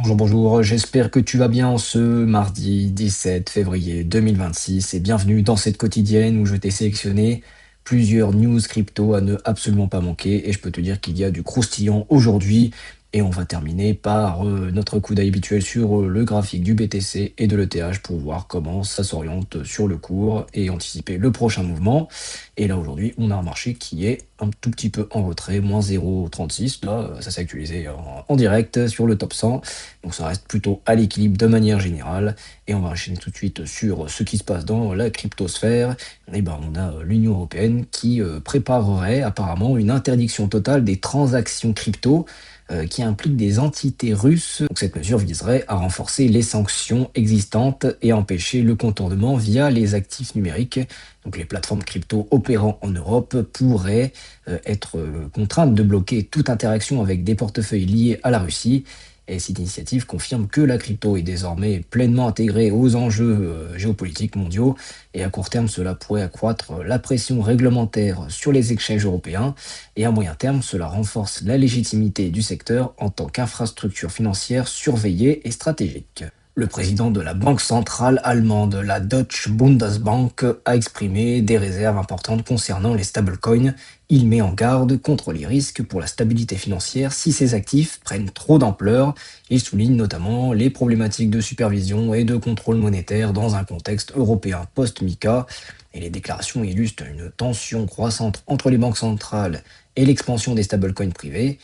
Bonjour, bonjour, j'espère que tu vas bien ce mardi 17 février 2026 et bienvenue dans cette quotidienne où je t'ai sélectionné plusieurs news crypto à ne absolument pas manquer et je peux te dire qu'il y a du croustillant aujourd'hui et on va terminer par notre coup d'œil habituel sur le graphique du BTC et de l'ETH pour voir comment ça s'oriente sur le cours et anticiper le prochain mouvement. Et là aujourd'hui on a un marché qui est un tout petit peu en retrait, moins 0,36, là ça s'est actualisé en direct sur le top 100. Donc ça reste plutôt à l'équilibre de manière générale. Et on va enchaîner tout de suite sur ce qui se passe dans la cryptosphère. Et ben, on a l'Union européenne qui préparerait apparemment une interdiction totale des transactions crypto qui implique des entités russes. Donc cette mesure viserait à renforcer les sanctions existantes et empêcher le contournement via les actifs numériques. Donc les plateformes crypto opérant en Europe pourraient être contraintes de bloquer toute interaction avec des portefeuilles liés à la Russie. Et cette initiative confirme que la crypto est désormais pleinement intégrée aux enjeux géopolitiques mondiaux. Et à court terme, cela pourrait accroître la pression réglementaire sur les exchanges européens. Et à moyen terme, cela renforce la légitimité du secteur en tant qu'infrastructure financière surveillée et stratégique. Le président de la banque centrale allemande, la Deutsche Bundesbank, a exprimé des réserves importantes concernant les stablecoins. Il met en garde contre les risques pour la stabilité financière si ces actifs prennent trop d'ampleur. Il souligne notamment les problématiques de supervision et de contrôle monétaire dans un contexte européen post-MiCA. Et les déclarations illustrent une tension croissante entre les banques centrales et l'expansion des stablecoins privés.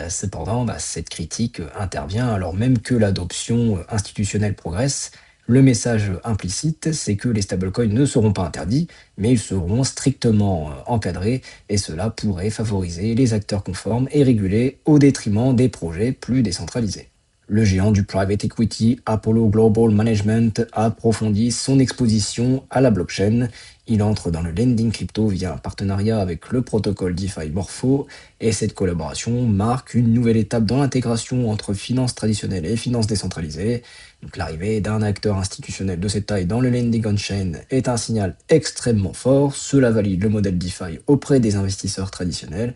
Cependant, cette critique intervient alors même que l'adoption institutionnelle progresse. Le message implicite, c'est que les stablecoins ne seront pas interdits, mais ils seront strictement encadrés et cela pourrait favoriser les acteurs conformes et régulés au détriment des projets plus décentralisés. Le géant du private equity Apollo Global Management a approfondi son exposition à la blockchain. Il entre dans le lending crypto via un partenariat avec le protocole DeFi Morpho et cette collaboration marque une nouvelle étape dans l'intégration entre finances traditionnelles et finances décentralisées. Donc l'arrivée d'un acteur institutionnel de cette taille dans le lending on-chain est un signal extrêmement fort. Cela valide le modèle DeFi auprès des investisseurs traditionnels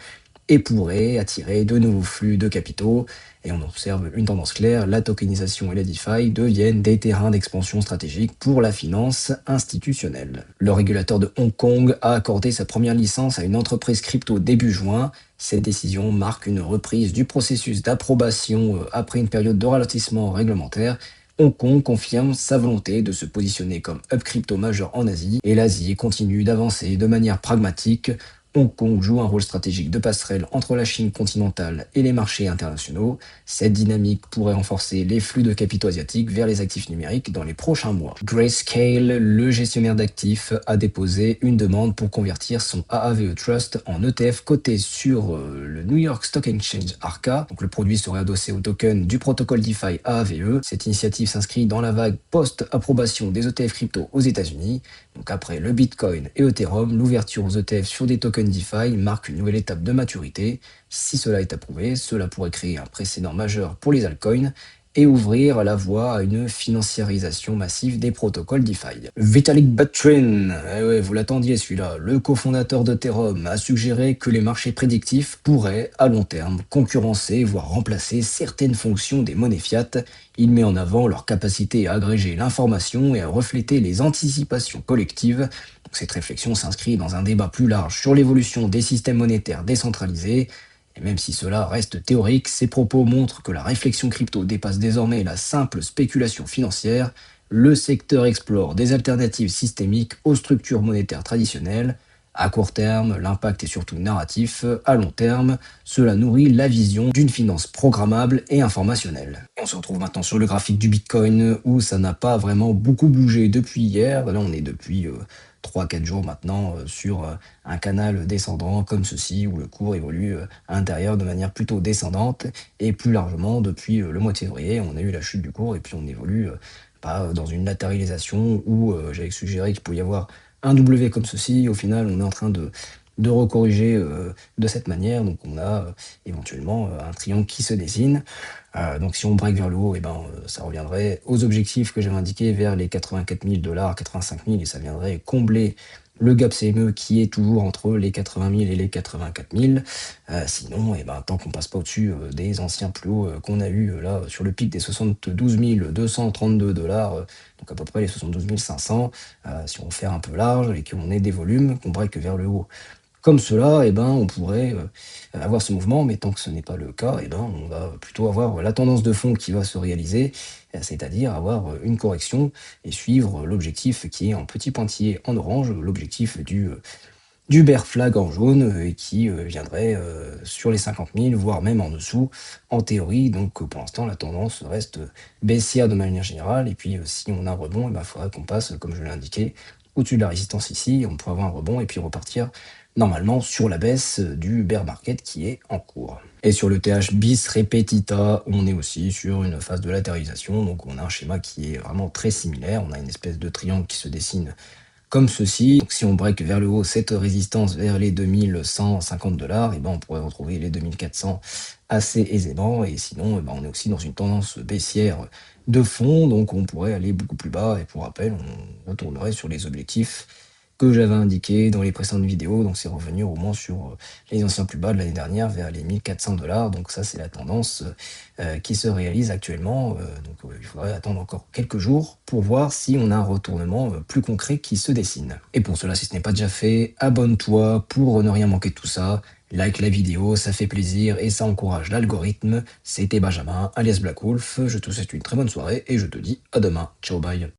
et pourrait attirer de nouveaux flux de capitaux. Et on observe une tendance claire, la tokenisation et la DeFi deviennent des terrains d'expansion stratégique pour la finance institutionnelle. Le régulateur de Hong Kong a accordé sa première licence à une entreprise crypto début juin. Cette décision marque une reprise du processus d'approbation après une période de ralentissement réglementaire. Hong Kong confirme sa volonté de se positionner comme hub crypto majeur en Asie et l'Asie continue d'avancer de manière pragmatique. Hong Kong joue un rôle stratégique de passerelle entre la Chine continentale et les marchés internationaux. Cette dynamique pourrait renforcer les flux de capitaux asiatiques vers les actifs numériques dans les prochains mois. Grayscale, le gestionnaire d'actifs, a déposé une demande pour convertir son AAVE Trust en ETF coté sur le New York Stock Exchange ARCA. Donc le produit serait adossé au token du protocole DeFi AAVE. Cette initiative s'inscrit dans la vague post-approbation des ETF crypto aux États-Unis. Donc après le Bitcoin et Ethereum, l'ouverture aux ETF sur des tokens DeFi marque une nouvelle étape de maturité. Si cela est approuvé, cela pourrait créer un précédent majeur pour les altcoins et ouvrir la voie à une financiarisation massive des protocoles DeFi. Vitalik Buterin, ouais, vous l'attendiez celui-là, le cofondateur d'Ethereum, a suggéré que les marchés prédictifs pourraient, à long terme, concurrencer, voire remplacer certaines fonctions des monnaies fiat. Il met en avant leur capacité à agréger l'information et à refléter les anticipations collectives. Cette réflexion s'inscrit dans un débat plus large sur l'évolution des systèmes monétaires décentralisés. Et même si cela reste théorique, ces propos montrent que la réflexion crypto dépasse désormais la simple spéculation financière. Le secteur explore des alternatives systémiques aux structures monétaires traditionnelles. À court terme, l'impact est surtout narratif. À long terme, cela nourrit la vision d'une finance programmable et informationnelle. On se retrouve maintenant sur le graphique du Bitcoin où ça n'a pas vraiment beaucoup bougé depuis hier. Là, on est depuis 3-4 jours maintenant sur un canal descendant comme ceci, où le cours évolue à l'intérieur de manière plutôt descendante. Et plus largement, depuis le mois de février, on a eu la chute du cours et puis on évolue dans une latéralisation où j'avais suggéré qu'il pouvait y avoir un W comme ceci. Au final, on est en train de recorriger de cette manière. Donc on a éventuellement un triangle qui se dessine. Donc si on break vers le haut, ça reviendrait aux objectifs que j'avais indiqués vers les 84 000 $, 85 000, et ça viendrait combler Le gap CME qui est toujours entre les 80 000 et les 84 000. Sinon, et ben, tant qu'on passe pas au-dessus des anciens plus hauts qu'on a eu là sur le pic des 72 232 dollars, donc à peu près les 72 500, si on fait un peu large et qu'on ait des volumes, qu'on break vers le haut comme cela, et ben, on pourrait avoir ce mouvement, mais tant que ce n'est pas le cas, et ben, on va plutôt avoir la tendance de fond qui va se réaliser, c'est-à-dire avoir une correction et suivre l'objectif qui est en petit pointillé en orange, l'objectif du bear flag en jaune et qui viendrait sur les 50 000, voire même en dessous, en théorie. Donc pour l'instant, la tendance reste baissière de manière générale. Et puis si on a un rebond, il faudra qu'on passe, comme je l'ai indiqué, au-dessus de la résistance ici. On pourrait avoir un rebond et puis repartir normalement sur la baisse du bear market qui est en cours. Et sur le TH bis repetita, on est aussi sur une phase de latéralisation. Donc on a un schéma qui est vraiment très similaire. On a une espèce de triangle qui se dessine comme ceci. Donc si on break vers le haut cette résistance vers les 2150 dollars, et ben on pourrait retrouver les 2400 assez aisément. Et sinon, on est aussi dans une tendance baissière de fond, donc on pourrait aller beaucoup plus bas. Et pour rappel, on retournerait sur les objectifs que j'avais indiqués dans les précédentes vidéos. Donc c'est revenir au moins sur les anciens plus bas de l'année dernière vers les 1400 dollars. Donc ça, c'est la tendance qui se réalise actuellement. Donc il faudrait attendre encore quelques jours pour voir si on a un retournement plus concret qui se dessine. Et pour cela, si ce n'est pas déjà fait, abonne-toi pour ne rien manquer de tout ça. Like la vidéo, ça fait plaisir et ça encourage l'algorithme. C'était Benjamin, alias Black Wolf. Je te souhaite une très bonne soirée et je te dis à demain. Ciao, bye.